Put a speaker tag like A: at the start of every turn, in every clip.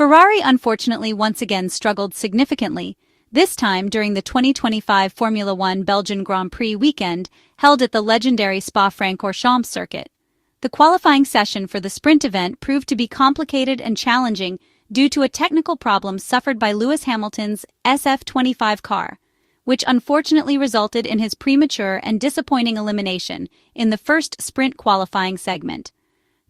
A: Ferrari unfortunately once again struggled significantly, this time during the 2025 Formula One Belgian Grand Prix weekend held at the legendary Spa-Francorchamps circuit. The qualifying session for the sprint event proved to be complicated and challenging due to a technical problem suffered by Lewis Hamilton's SF-25 car, which unfortunately resulted in his premature and disappointing elimination in the first sprint qualifying segment.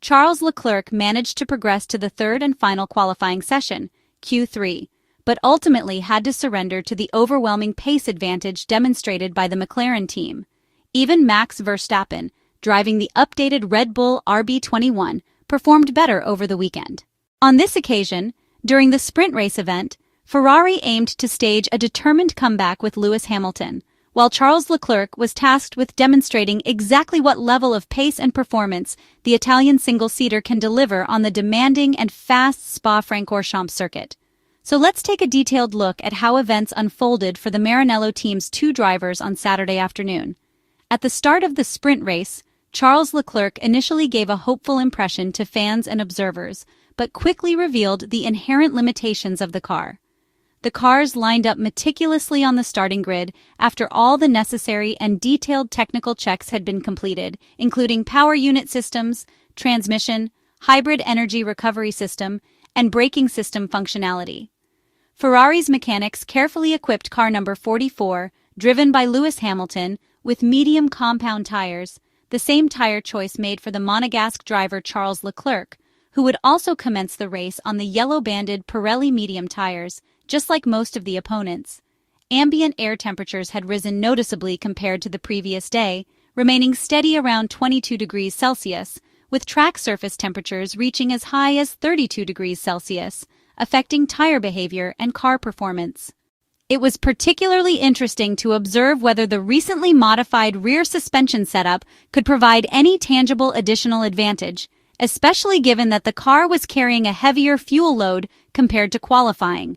A: Charles Leclerc managed to progress to the third and final qualifying session, Q3, but ultimately had to surrender to the overwhelming pace advantage demonstrated by the McLaren team. Even Max Verstappen, driving the updated Red Bull RB21, performed better over the weekend. On this occasion, during the sprint race event, Ferrari aimed to stage a determined comeback with Lewis Hamilton, while Charles Leclerc was tasked with demonstrating exactly what level of pace and performance the Italian single-seater can deliver on the demanding and fast Spa-Francorchamps circuit. So let's take a detailed look at how events unfolded for the Maranello team's two drivers on Saturday afternoon. At the start of the sprint race, Charles Leclerc initially gave a hopeful impression to fans and observers, but quickly revealed the inherent limitations of the car. The cars lined up meticulously on the starting grid after all the necessary and detailed technical checks had been completed, including power unit systems, transmission, hybrid energy recovery system, and braking system functionality. Ferrari's mechanics carefully equipped car number 44, driven by Lewis Hamilton, with medium compound tires, the same tire choice made for the Monegasque driver Charles Leclerc, who would also commence the race on the yellow-banded Pirelli medium tires, just like most of the opponents. Ambient air temperatures had risen noticeably compared to the previous day, remaining steady around 22 degrees Celsius, with track surface temperatures reaching as high as 32 degrees Celsius, affecting tire behavior and car performance. It was particularly interesting to observe whether the recently modified rear suspension setup could provide any tangible additional advantage, especially given that the car was carrying a heavier fuel load compared to qualifying.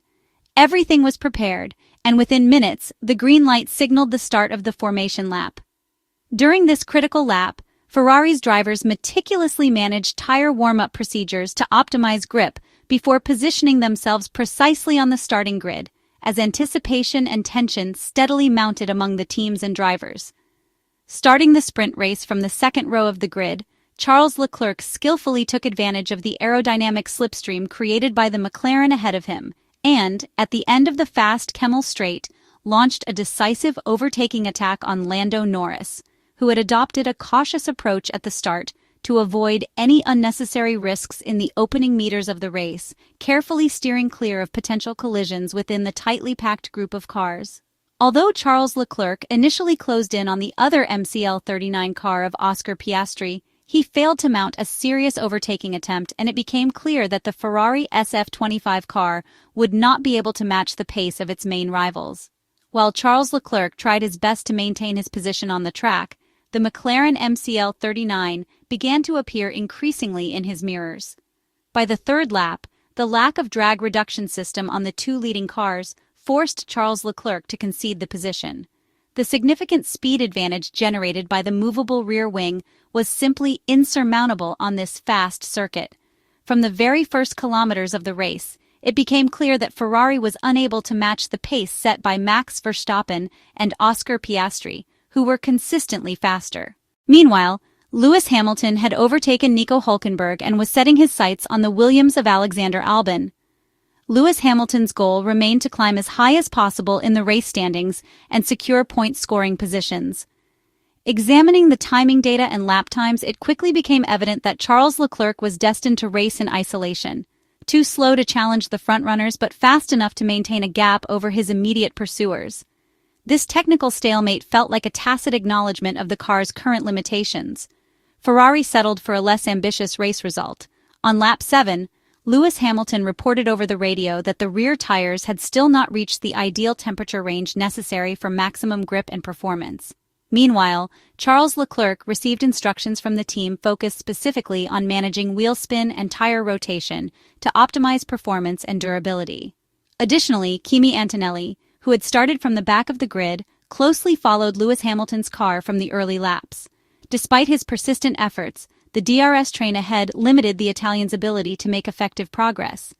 A: Everything was prepared, and within minutes, the green light signaled the start of the formation lap. During this critical lap, Ferrari's drivers meticulously managed tire warm-up procedures to optimize grip before positioning themselves precisely on the starting grid, as anticipation and tension steadily mounted among the teams and drivers. Starting the sprint race from the second row of the grid, Charles Leclerc skillfully took advantage of the aerodynamic slipstream created by the McLaren ahead of him, and, at the end of the fast Kemmel Straight, launched a decisive overtaking attack on Lando Norris, who had adopted a cautious approach at the start to avoid any unnecessary risks in the opening meters of the race, carefully steering clear of potential collisions within the tightly packed group of cars. Although Charles Leclerc initially closed in on the other MCL-39 car of Oscar Piastri, he failed to mount a serious overtaking attempt, and it became clear that the Ferrari SF-25 car would not be able to match the pace of its main rivals. While Charles Leclerc tried his best to maintain his position on the track, the McLaren MCL-39 began to appear increasingly in his mirrors. By the third lap, the lack of drag reduction system on the two leading cars forced Charles Leclerc to concede the position. The significant speed advantage generated by the movable rear wing was simply insurmountable on this fast circuit. From the very first kilometers of the race, it became clear that Ferrari was unable to match the pace set by Max Verstappen and Oscar Piastri, who were consistently faster. Meanwhile, Lewis Hamilton had overtaken Nico Hülkenberg and was setting his sights on the Williams of Alexander Albon. Lewis Hamilton's goal remained to climb as high as possible in the race standings and secure point-scoring positions. Examining the timing data and lap times, it quickly became evident that Charles Leclerc was destined to race in isolation, too slow to challenge the frontrunners but fast enough to maintain a gap over his immediate pursuers. This technical stalemate felt like a tacit acknowledgement of the car's current limitations. Ferrari settled for a less ambitious race result. On lap 7, Lewis Hamilton reported over the radio that the rear tires had still not reached the ideal temperature range necessary for maximum grip and performance. Meanwhile, Charles Leclerc received instructions from the team focused specifically on managing wheel spin and tire rotation to optimize performance and durability. Additionally, Kimi Antonelli, who had started from the back of the grid, closely followed Lewis Hamilton's car from the early laps. Despite his persistent efforts, the DRS train ahead limited the Italian's ability to make effective progress.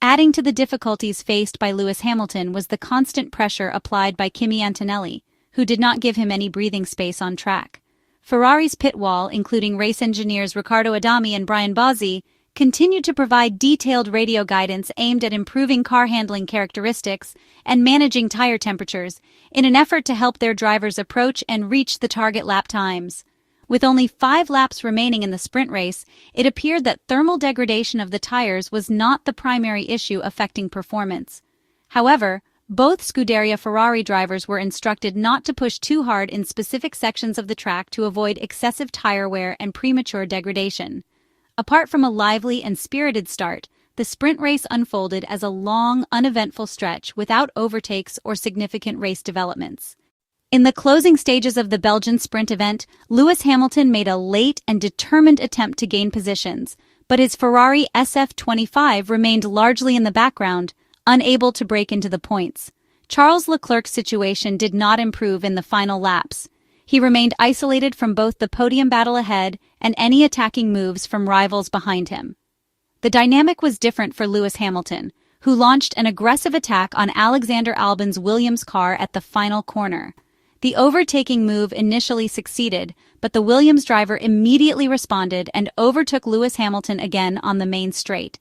A: Adding to the difficulties faced by Lewis Hamilton was the constant pressure applied by Kimi Antonelli, who did not give him any breathing space on track. Ferrari's pit wall, including race engineers Riccardo Adami and Brian Bozzi, continued to provide detailed radio guidance aimed at improving car handling characteristics and managing tire temperatures in an effort to help their drivers approach and reach the target lap times. With only 5 laps remaining in the sprint race, it appeared that thermal degradation of the tires was not the primary issue affecting performance. However, both Scuderia Ferrari drivers were instructed not to push too hard in specific sections of the track to avoid excessive tire wear and premature degradation. Apart from a lively and spirited start, the sprint race unfolded as a long, uneventful stretch without overtakes or significant race developments. In the closing stages of the Belgian sprint event, Lewis Hamilton made a late and determined attempt to gain positions, but his Ferrari SF-25 remained largely in the background, unable to break into the points. Charles Leclerc's situation did not improve in the final laps. He remained isolated from both the podium battle ahead and any attacking moves from rivals behind him. The dynamic was different for Lewis Hamilton, who launched an aggressive attack on Alexander Albon's Williams car at the final corner. The overtaking move initially succeeded, but the Williams driver immediately responded and overtook Lewis Hamilton again on the main straight.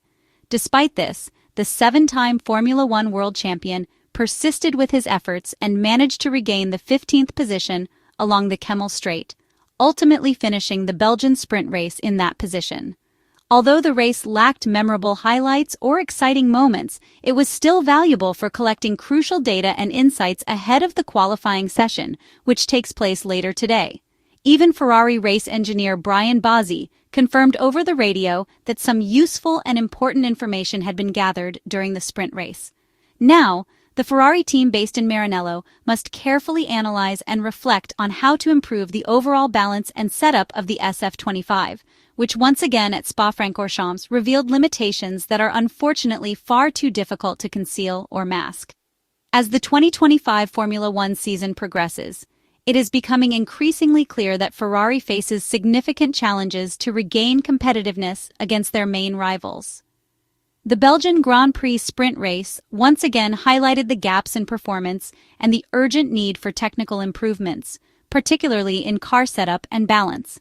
A: Despite this, the 7-time Formula One world champion persisted with his efforts and managed to regain the 15th position along the Kemmel Straight, ultimately finishing the Belgian sprint race in that position. Although the race lacked memorable highlights or exciting moments, it was still valuable for collecting crucial data and insights ahead of the qualifying session, which takes place later today. Even Ferrari race engineer Brian Bozzi confirmed over the radio that some useful and important information had been gathered during the sprint race. Now, the Ferrari team based in Maranello must carefully analyze and reflect on how to improve the overall balance and setup of the SF-25, which once again at Spa-Francorchamps revealed limitations that are unfortunately far too difficult to conceal or mask. As the 2025 Formula One season progresses, it is becoming increasingly clear that Ferrari faces significant challenges to regain competitiveness against their main rivals. The Belgian Grand Prix sprint race once again highlighted the gaps in performance and the urgent need for technical improvements, particularly in car setup and balance.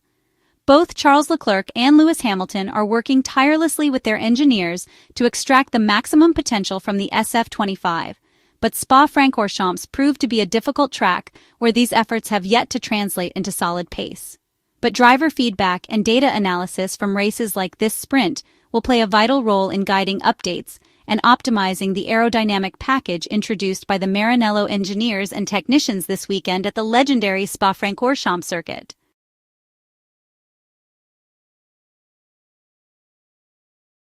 A: Both Charles Leclerc and Lewis Hamilton are working tirelessly with their engineers to extract the maximum potential from the SF-25, but Spa-Francorchamps proved to be a difficult track where these efforts have yet to translate into solid pace. But driver feedback and data analysis from races like this sprint will play a vital role in guiding updates and optimizing the aerodynamic package introduced by the Maranello engineers and technicians this weekend at the legendary Spa-Francorchamps circuit.